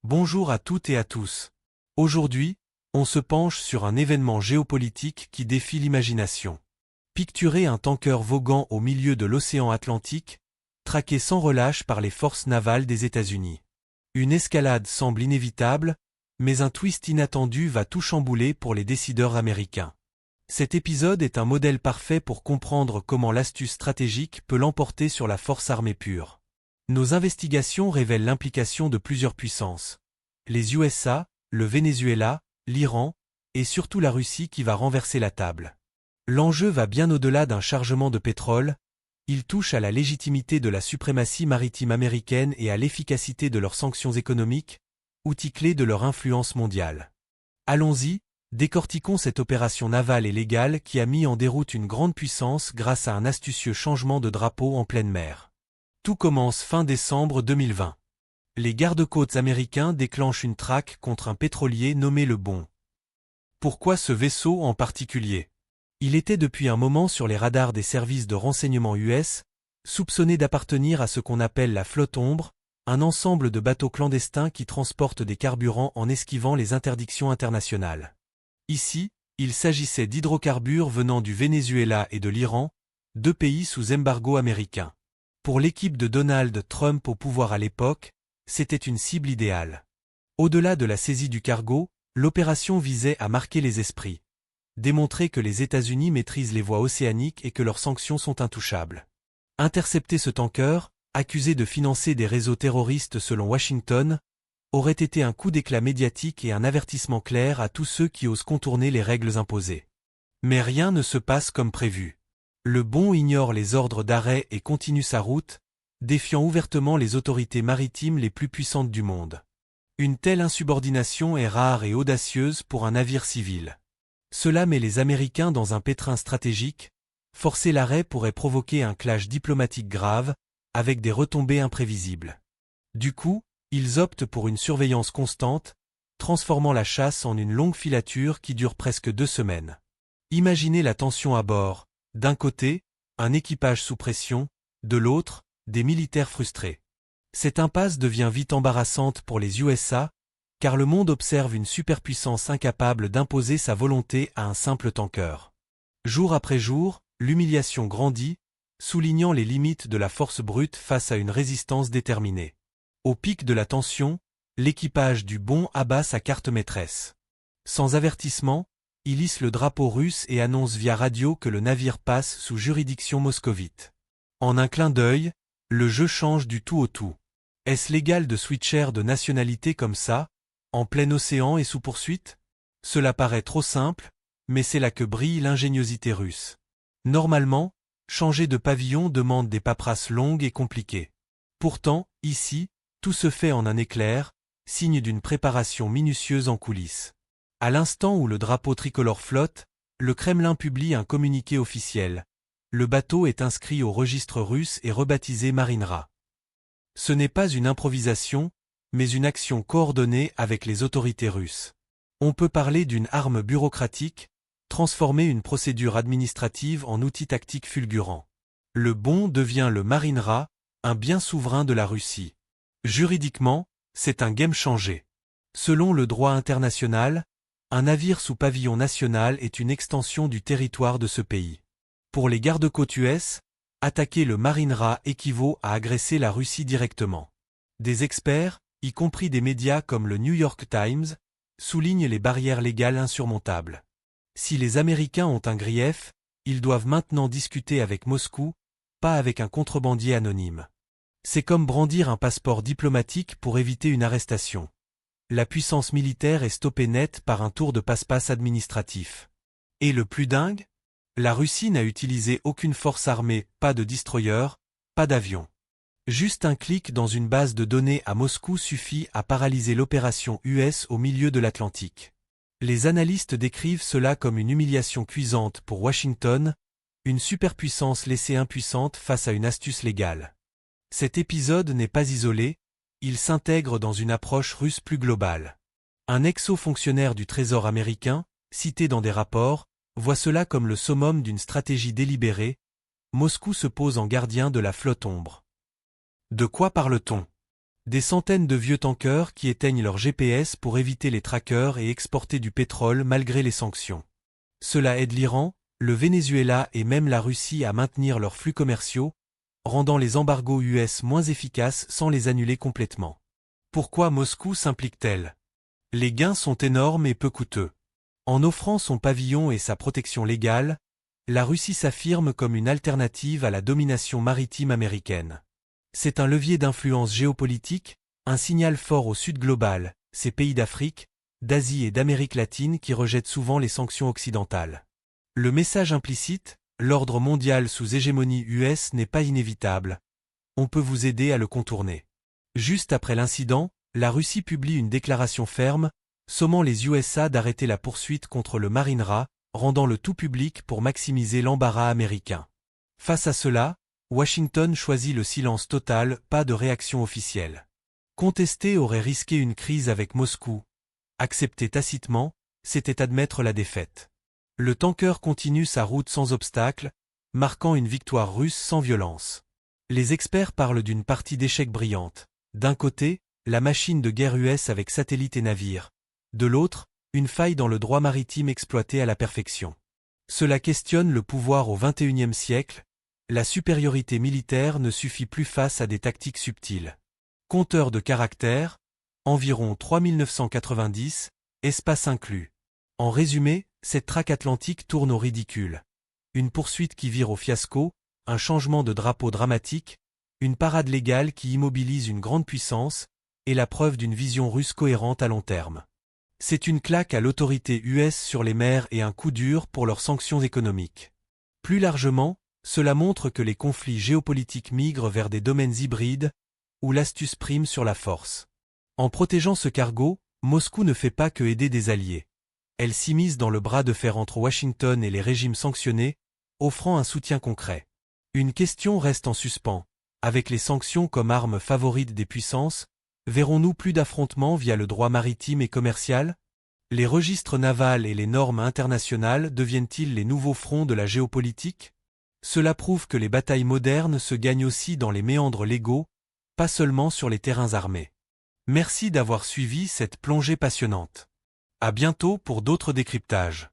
Bonjour à toutes et à tous. Aujourd'hui, on se penche sur un événement géopolitique qui défie l'imagination. Picturer un tanker voguant au milieu de l'océan Atlantique, traqué sans relâche par les forces navales des États-Unis. Une escalade semble inévitable, mais un twist inattendu va tout chambouler pour les décideurs américains. Cet épisode est un modèle parfait pour comprendre comment l'astuce stratégique peut l'emporter sur la force armée pure. Nos investigations révèlent l'implication de plusieurs puissances. Les USA, le Venezuela, l'Iran, et surtout la Russie qui va renverser la table. L'enjeu va bien au-delà d'un chargement de pétrole, il touche à la légitimité de la suprématie maritime américaine et à l'efficacité de leurs sanctions économiques, outil clé de leur influence mondiale. Allons-y, décortiquons cette opération navale et légale qui a mis en déroute une grande puissance grâce à un astucieux changement de drapeau en pleine mer. Tout commence fin décembre 2020. Les gardes-côtes américains déclenchent une traque contre un pétrolier nommé le Bon. Pourquoi ce vaisseau en particulier? Il était depuis un moment sur les radars des services de renseignement US, soupçonné d'appartenir à ce qu'on appelle la flotte ombre, un ensemble de bateaux clandestins qui transportent des carburants en esquivant les interdictions internationales. Ici, il s'agissait d'hydrocarbures venant du Venezuela et de l'Iran, deux pays sous embargo américain. Pour l'équipe de Donald Trump au pouvoir à l'époque, c'était une cible idéale. Au-delà de la saisie du cargo, l'opération visait à marquer les esprits. Démontrer que les États-Unis maîtrisent les voies océaniques et que leurs sanctions sont intouchables. Intercepter ce tanker, accusé de financer des réseaux terroristes selon Washington, aurait été un coup d'éclat médiatique et un avertissement clair à tous ceux qui osent contourner les règles imposées. Mais rien ne se passe comme prévu. Le Bon ignore les ordres d'arrêt et continue sa route, défiant ouvertement les autorités maritimes les plus puissantes du monde. Une telle insubordination est rare et audacieuse pour un navire civil. Cela met les Américains dans un pétrin stratégique, forcer l'arrêt pourrait provoquer un clash diplomatique grave, avec des retombées imprévisibles. Du coup, ils optent pour une surveillance constante, transformant la chasse en une longue filature qui dure presque 2 semaines. Imaginez la tension à bord. D'un côté, un équipage sous pression, de l'autre, des militaires frustrés. Cette impasse devient vite embarrassante pour les USA, car le monde observe une superpuissance incapable d'imposer sa volonté à un simple tanker. Jour après jour, l'humiliation grandit, soulignant les limites de la force brute face à une résistance déterminée. Au pic de la tension, l'équipage du Bon abat sa carte maîtresse. Sans avertissement, il hisse le drapeau russe et annonce via radio que le navire passe sous juridiction moscovite. En un clin d'œil, le jeu change du tout au tout. Est-ce légal de switcher de nationalité comme ça, en plein océan et sous poursuite? Cela paraît trop simple, mais c'est là que brille l'ingéniosité russe. Normalement, changer de pavillon demande des paperasses longues et compliquées. Pourtant, ici, tout se fait en un éclair, signe d'une préparation minutieuse en coulisses. À l'instant où le drapeau tricolore flotte, le Kremlin publie un communiqué officiel. Le bateau est inscrit au registre russe et rebaptisé Marinra. Ce n'est pas une improvisation, mais une action coordonnée avec les autorités russes. On peut parler d'une arme bureaucratique, transformer une procédure administrative en outil tactique fulgurant. Le Bon devient le Marinra, un bien souverain de la Russie. Juridiquement, c'est un game changer. Selon le droit international, un navire sous pavillon national est une extension du territoire de ce pays. Pour les gardes-côtes US, attaquer le Marinra équivaut à agresser la Russie directement. Des experts, y compris des médias comme le New York Times, soulignent les barrières légales insurmontables. Si les Américains ont un grief, ils doivent maintenant discuter avec Moscou, pas avec un contrebandier anonyme. C'est comme brandir un passeport diplomatique pour éviter une arrestation. La puissance militaire est stoppée net par un tour de passe-passe administratif. Et le plus dingue? La Russie n'a utilisé aucune force armée, pas de destroyer, pas d'avion. Juste un clic dans une base de données à Moscou suffit à paralyser l'opération US au milieu de l'Atlantique. Les analystes décrivent cela comme une humiliation cuisante pour Washington, une superpuissance laissée impuissante face à une astuce légale. Cet épisode n'est pas isolé, il s'intègre dans une approche russe plus globale. Un ex-haut-fonctionnaire du Trésor américain, cité dans des rapports, voit cela comme le summum d'une stratégie délibérée. Moscou se pose en gardien de la flotte ombre. De quoi parle-t-on? Des centaines de vieux tankers qui éteignent leur GPS pour éviter les trackers et exporter du pétrole malgré les sanctions. Cela aide l'Iran, le Venezuela et même la Russie à maintenir leurs flux commerciaux, rendant les embargos US moins efficaces sans les annuler complètement. Pourquoi Moscou s'implique-t-elle? Les gains sont énormes et peu coûteux. En offrant son pavillon et sa protection légale, la Russie s'affirme comme une alternative à la domination maritime américaine. C'est un levier d'influence géopolitique, un signal fort au sud global, ces pays d'Afrique, d'Asie et d'Amérique latine qui rejettent souvent les sanctions occidentales. Le message implicite, l'ordre mondial sous hégémonie US n'est pas inévitable. On peut vous aider à le contourner. Juste après l'incident, la Russie publie une déclaration ferme, sommant les USA d'arrêter la poursuite contre le Marinera, rendant le tout public pour maximiser l'embarras américain. Face à cela, Washington choisit le silence total, pas de réaction officielle. Contester aurait risqué une crise avec Moscou. Accepter tacitement, c'était admettre la défaite. Le tanker continue sa route sans obstacle, marquant une victoire russe sans violence. Les experts parlent d'une partie d'échec brillante. D'un côté, la machine de guerre US avec satellites et navires. De l'autre, une faille dans le droit maritime exploitée à la perfection. Cela questionne le pouvoir au XXIe siècle. La supériorité militaire ne suffit plus face à des tactiques subtiles. Compteur de caractères, environ 3990, espace inclus. En résumé, cette traque atlantique tourne au ridicule. Une poursuite qui vire au fiasco, un changement de drapeau dramatique, une parade légale qui immobilise une grande puissance, et la preuve d'une vision russe cohérente à long terme. C'est une claque à l'autorité US sur les mers et un coup dur pour leurs sanctions économiques. Plus largement, cela montre que les conflits géopolitiques migrent vers des domaines hybrides, où l'astuce prime sur la force. En protégeant ce cargo, Moscou ne fait pas que aider des alliés. Elle s'immisce dans le bras de fer entre Washington et les régimes sanctionnés, offrant un soutien concret. Une question reste en suspens. Avec les sanctions comme arme favorite des puissances, verrons-nous plus d'affrontements via le droit maritime et commercial? Les registres navals et les normes internationales deviennent-ils les nouveaux fronts de la géopolitique? Cela prouve que les batailles modernes se gagnent aussi dans les méandres légaux, pas seulement sur les terrains armés. Merci d'avoir suivi cette plongée passionnante. À bientôt pour d'autres décryptages.